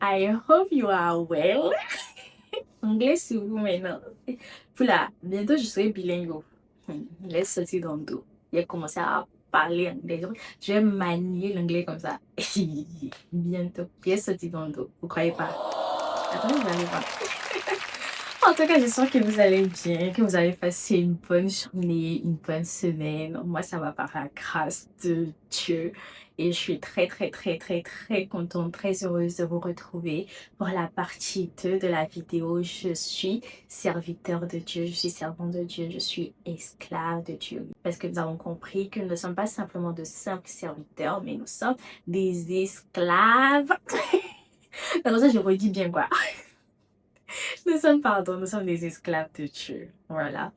I hope you are well. Anglais sur vous maintenant. Voilà, bientôt je serai bilingue. Laisse sortir dans le dos. J'ai commencé à parler anglais. Je vais manier l'anglais comme ça. Bientôt. J'ai sorti dans le dos. Vous croyez pas? Attendez, vous allez voir. En tout cas, j'espère que vous allez bien, que vous avez passé une bonne journée, une bonne semaine. Moi, ça va par la grâce de Dieu. Et je suis très contente, très heureuse de vous retrouver pour la partie 2 de la vidéo. Je suis serviteur de Dieu, je suis servante de Dieu, je suis esclave de Dieu. Parce que nous avons compris que nous ne sommes pas simplement de simples serviteurs, mais nous sommes des esclaves. Alors ça, je redis bien quoi. Nous sommes des esclaves de Dieu. Voilà.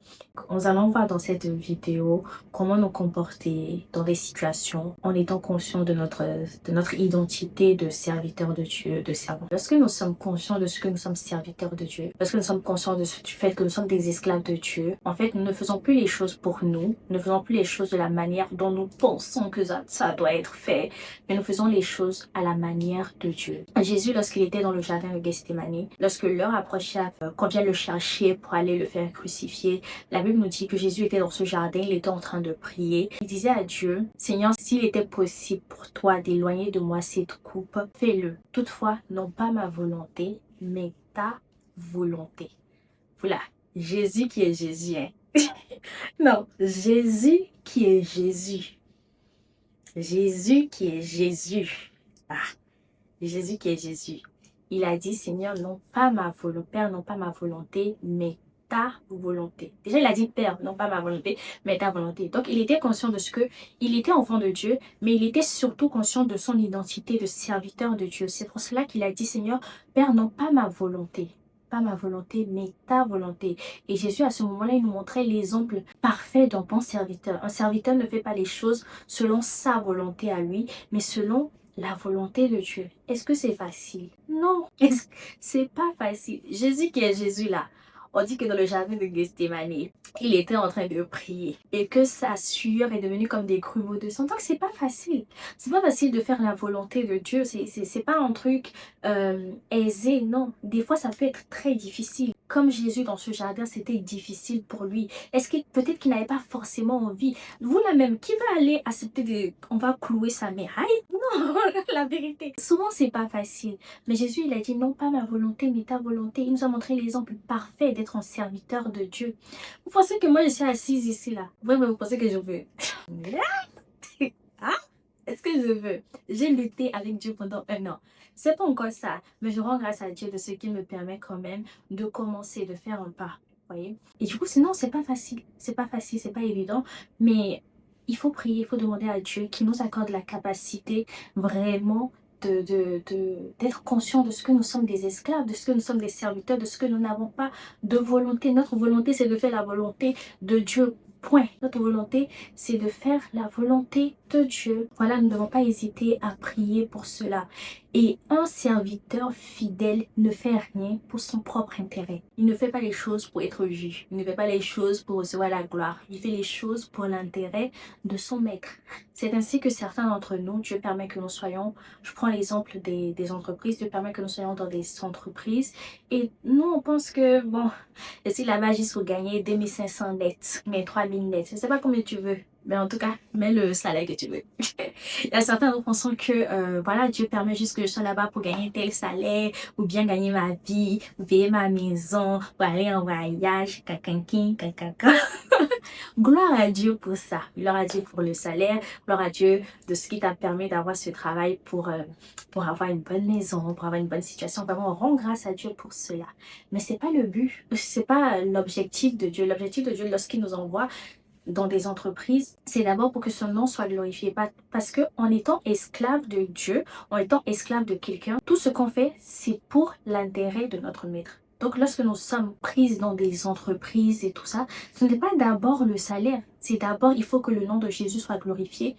Nous allons voir dans cette vidéo comment nous comporter dans des situations en étant conscients de notre identité de serviteur de Dieu, de servant. Lorsque nous sommes conscients de ce que nous sommes serviteurs de Dieu, lorsque nous sommes conscients du fait que nous sommes des esclaves de Dieu, en fait, nous ne faisons plus les choses pour nous, nous ne faisons plus les choses de la manière dont nous pensons que ça doit être fait, mais nous faisons les choses à la manière de Dieu. Jésus, lorsqu'il était dans le jardin de Gethsémani, lorsque l'heure approchait, qu'on vient le chercher pour aller le faire crucifier, la Bible nous dit que Jésus était dans ce jardin, il était en train de prier. Il disait à Dieu, Seigneur, s'il était possible pour toi d'éloigner de moi cette coupe, fais-le. Toutefois, non pas ma volonté, mais ta volonté. Voilà, Jésus qui est Jésus, hein. Non, Jésus qui est Jésus. Jésus qui est Jésus. Ah, Jésus qui est Jésus. Il a dit, Seigneur, non pas ma volonté, Père, non pas ma volonté, mais ta volonté. Déjà, il a dit, Père, non pas ma volonté, mais ta volonté. Donc, il était conscient de ce que, il était enfant de Dieu, mais il était surtout conscient de son identité de serviteur de Dieu. C'est pour cela qu'il a dit, Seigneur, Père, non pas ma volonté, pas ma volonté, mais ta volonté. Et Jésus, à ce moment-là, il nous montrait l'exemple parfait d'un bon serviteur. Un serviteur ne fait pas les choses selon sa volonté à lui, mais selon la volonté de Dieu. Est-ce que c'est facile? Non, c'est pas facile. Jésus qui est Jésus là, on dit que dans le jardin de Gethsémani, il était en train de prier et que sa sueur est devenue comme des grumeaux de sang. Donc c'est pas facile. C'est pas facile de faire la volonté de Dieu. C'est pas un truc aisé, non. Des fois ça peut être très difficile. Comme Jésus dans ce jardin, c'était difficile pour lui. Est-ce que peut-être qu'il n'avait pas forcément envie? Vous là même, qui va aller accepter on va clouer sa mère? Non, la vérité. Souvent c'est pas facile. Mais Jésus, il a dit non pas ma volonté, mais ta volonté. Il nous a montré l'exemple parfait d'être un serviteur de Dieu. Vous pensez que moi je suis assise ici là? Vraiment, vous pensez que je veux? Hein? Est-ce que je veux? J'ai lutté avec Dieu pendant 1 an. C'est pas encore ça, mais je rends grâce à Dieu de ce qu'il me permet quand même de commencer, de faire un pas. Voyez? Et du coup, sinon, c'est pas facile. C'est pas facile, c'est pas évident. Mais il faut prier, il faut demander à Dieu qui nous accorde la capacité vraiment d'être conscient de ce que nous sommes des esclaves, de ce que nous sommes des serviteurs, de ce que nous n'avons pas de volonté. Notre volonté, c'est de faire la volonté de Dieu. Point. Notre volonté, c'est de faire la volonté de Dieu. Voilà, nous ne devons pas hésiter à prier pour cela. Et un serviteur fidèle ne fait rien pour son propre intérêt. Il ne fait pas les choses pour être vu. Il ne fait pas les choses pour recevoir la gloire. Il fait les choses pour l'intérêt de son maître. C'est ainsi que certains d'entre nous, Dieu permet que nous soyons, je prends l'exemple des entreprises, Dieu permet que nous soyons dans des entreprises. Et nous, on pense que, bon, si là-bas, juste pour gagner 2500 nets, mais 3000 nets, je ne sais pas combien tu veux. Mais en tout cas, mets le salaire que tu veux. Il y a certains qui pensent que voilà, Dieu permet juste que je sois là-bas pour gagner tel salaire, ou bien gagner ma vie, ou payer ma maison, ou aller en voyage, cacanquin, cacaca. Gloire à Dieu pour ça. Gloire à Dieu pour le salaire. Gloire à Dieu de ce qui t'a permis d'avoir ce travail pour avoir une bonne maison, pour avoir une bonne situation. Vraiment, on rend grâce à Dieu pour cela. Mais c'est pas le but. C'est pas l'objectif de Dieu. L'objectif de Dieu, lorsqu'il nous envoie dans des entreprises, c'est d'abord pour que son nom soit glorifié. Parce que en étant esclave de Dieu, en étant esclave de quelqu'un, tout ce qu'on fait, c'est pour l'intérêt de notre maître. Donc lorsque nous sommes prises dans des entreprises et tout ça, ce n'est pas d'abord le salaire. C'est d'abord, il faut que le nom de Jésus soit glorifié.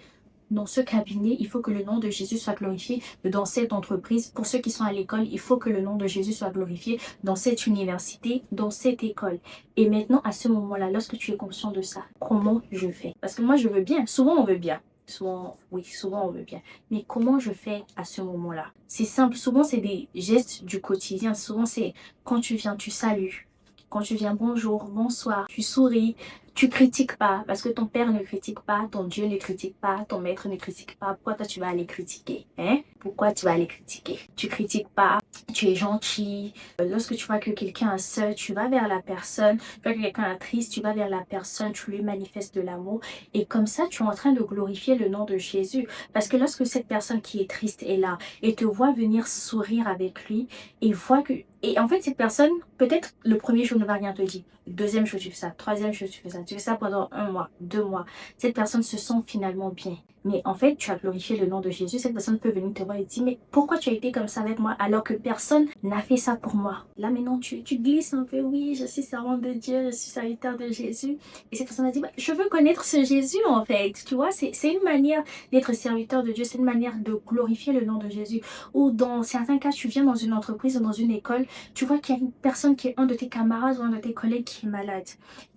Dans ce cabinet, il faut que le nom de Jésus soit glorifié. Dans cette entreprise, pour ceux qui sont à l'école, il faut que le nom de Jésus soit glorifié. Dans cette université, dans cette école. Et maintenant, à ce moment-là, lorsque tu es conscient de ça, comment je fais? Parce que moi, je veux bien. Souvent, on veut bien. Souvent, oui, souvent on veut bien. Mais comment je fais à ce moment-là? C'est simple, souvent c'est des gestes du quotidien. Souvent c'est quand tu viens, tu salues. Quand tu viens, bonjour, bonsoir, tu souris, tu critiques pas. Parce que ton père ne critique pas, ton Dieu ne critique pas, ton maître ne critique pas. Pourquoi toi tu vas aller critiquer? Hein? Pourquoi tu vas aller critiquer? Tu critiques pas, tu es gentil. Lorsque tu vois que quelqu'un est seul, tu vas vers la personne. Tu vois que quelqu'un est triste, tu vas vers la personne, tu lui manifestes de l'amour. Et comme ça, tu es en train de glorifier le nom de Jésus. Parce que lorsque cette personne qui est triste est là et te voit venir sourire avec lui et voit que... Et en fait, cette personne, peut-être le premier jour ne va rien te dire. Le deuxième jour, tu fais ça. Troisième jour, tu fais ça. Tu fais ça pendant 1 mois, 2 mois. Cette personne se sent finalement bien. Mais en fait, tu as glorifié le nom de Jésus. Cette personne peut venir te voir et dire, mais pourquoi tu as été comme ça avec moi alors que personne n'a fait ça pour moi? Là, maintenant, tu glisses un peu. Oui, je suis servante de Dieu, je suis serviteur de Jésus. Et cette personne a dit, bah, je veux connaître ce Jésus en fait. Tu vois, c'est une manière d'être serviteur de Dieu. C'est une manière de glorifier le nom de Jésus. Ou dans certains cas, tu viens dans une entreprise ou dans une école, tu vois qu'il y a une personne qui est un de tes camarades ou un de tes collègues qui est malade.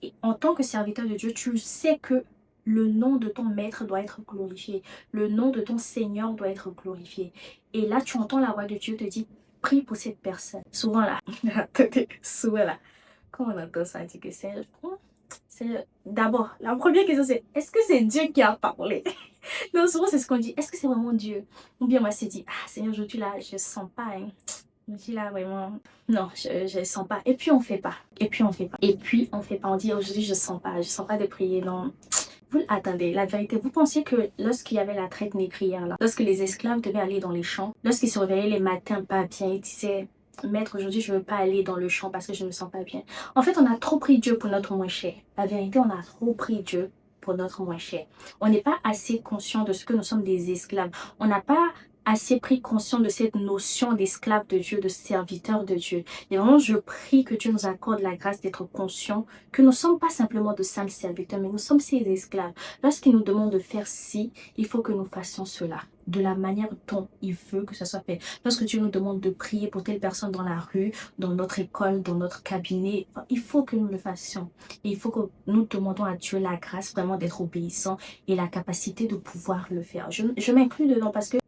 Et en tant que serviteur de Dieu, tu sais que le nom de ton maître doit être glorifié. Le nom de ton Seigneur doit être glorifié. Et là, tu entends la voix de Dieu te dire, prie pour cette personne. Souvent là, souvent là, quand on entend ça, on dit que c'est d'abord, la première question c'est, est-ce que c'est Dieu qui a parlé? Non, souvent c'est ce qu'on dit, est-ce que c'est vraiment Dieu? Ou bien moi c'est dit, ah Seigneur, aujourd'hui là, je sens pas, hein. Je dis là vraiment, non, je sens pas. Et puis on fait pas. Et puis on fait pas. Et puis on fait pas. On dit aujourd'hui je sens pas. Je sens pas de prier. Non. Vous attendez, la vérité, vous pensiez que lorsqu'il y avait la traite négrière là, lorsque les esclaves devaient aller dans les champs, lorsqu'ils se réveillaient les matins pas bien, ils disaient, Maître, aujourd'hui je veux pas aller dans le champ parce que je me sens pas bien. En fait, on a trop pris Dieu pour notre moins cher. La vérité, on a trop pris Dieu pour notre moins cher. On n'est pas assez conscient de ce que nous sommes des esclaves. On n'a pas assez pris conscience de cette notion d'esclave de Dieu, de serviteur de Dieu. Et vraiment, je prie que Dieu nous accorde la grâce d'être conscients que nous ne sommes pas simplement de simples serviteurs, mais nous sommes ses esclaves. Lorsqu'il nous demande de faire ci, il faut que nous fassions cela de la manière dont il veut que ça soit fait. Lorsque Dieu nous demande de prier pour telle personne dans la rue, dans notre école, dans notre cabinet, il faut que nous le fassions. Et il faut que nous demandons à Dieu la grâce vraiment d'être obéissants et la capacité de pouvoir le faire. Je m'inclus dedans parce que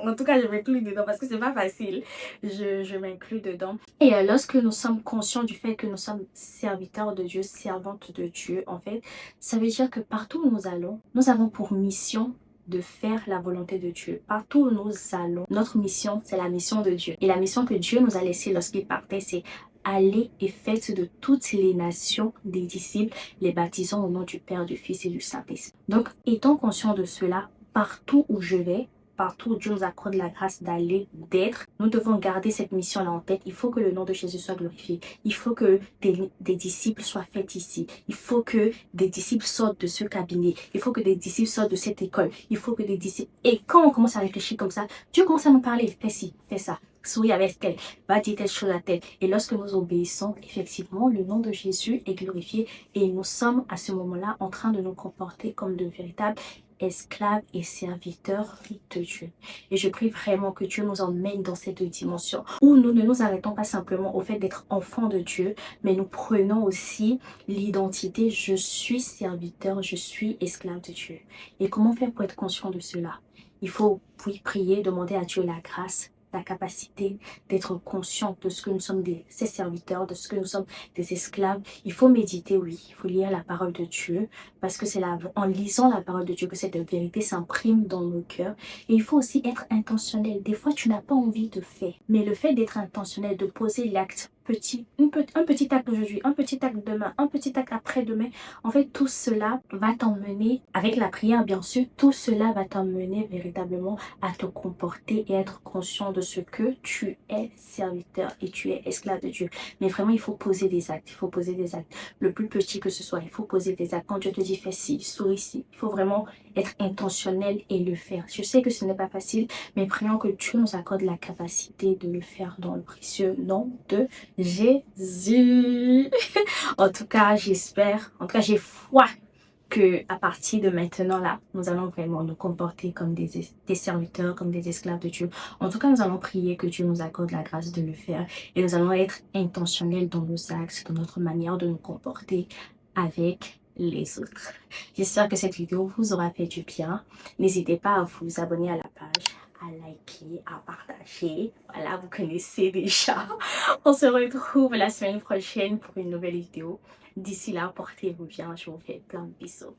en tout cas, je m'inclus dedans parce que c'est pas facile. Je m'inclus dedans. Et lorsque nous sommes conscients du fait que nous sommes serviteurs de Dieu, servantes de Dieu, en fait, ça veut dire que partout où nous allons, nous avons pour mission de faire la volonté de Dieu. Partout où nous allons, notre mission, c'est la mission de Dieu. Et la mission que Dieu nous a laissée lorsqu'il partait, c'est aller et faites de toutes les nations des disciples, les baptisant au nom du Père, du Fils et du Saint-Esprit. Donc, étant conscient de cela, partout où je vais, partout où Dieu nous accorde la grâce d'aller, d'être, nous devons garder cette mission-là en tête. Il faut que le nom de Jésus soit glorifié. Il faut que des disciples soient faits ici. Il faut que des disciples sortent de ce cabinet. Il faut que des disciples sortent de cette école. Il faut que des disciples... Et quand on commence à réfléchir comme ça, Dieu commence à nous parler. Fais ci, fais ça. Souris avec elle, va dire telle chose à telle. Et lorsque nous obéissons, effectivement, le nom de Jésus est glorifié et nous sommes à ce moment-là en train de nous comporter comme de véritables esclaves et serviteurs de Dieu. Et je prie vraiment que Dieu nous emmène dans cette dimension où nous ne nous arrêtons pas simplement au fait d'être enfants de Dieu, mais nous prenons aussi l'identité je suis serviteur, je suis esclave de Dieu. Et comment faire pour être conscient de cela? Il faut puis prier, demander à Dieu la grâce, la capacité d'être conscient de ce que nous sommes ses serviteurs, de ce que nous sommes des esclaves. Il faut méditer, oui, il faut lire la parole de Dieu, parce que c'est en lisant la parole de Dieu que cette vérité s'imprime dans nos cœurs. Et il faut aussi être intentionnel. Des fois, tu n'as pas envie de faire, mais le fait d'être intentionnel, de poser l'acte, un petit acte aujourd'hui, un petit acte demain, un petit acte après-demain, en fait, tout cela va t'emmener, avec la prière bien sûr, tout cela va t'emmener véritablement à te comporter et être conscient de ce que tu es serviteur et tu es esclave de Dieu. Mais vraiment, il faut poser des actes, il faut poser des actes. Le plus petit que ce soit, il faut poser des actes. Quand Dieu te dit fais ci, souris ci, il faut vraiment être intentionnel et le faire. Je sais que ce n'est pas facile, mais prions que Dieu nous accorde la capacité de le faire dans le précieux nom de Jésus. En tout cas, j'espère, en tout cas, j'ai foi que à partir de maintenant là, nous allons vraiment nous comporter comme des serviteurs, comme des esclaves de Dieu. En tout cas, nous allons prier que Dieu nous accorde la grâce de le faire et nous allons être intentionnels dans nos actes, dans notre manière de nous comporter avec les autres. J'espère que cette vidéo vous aura fait du bien. N'hésitez pas à vous abonner à la page, à liker, à partager. Voilà, vous connaissez déjà. On se retrouve la semaine prochaine pour une nouvelle vidéo. D'ici là, portez-vous bien. Je vous fais plein de bisous.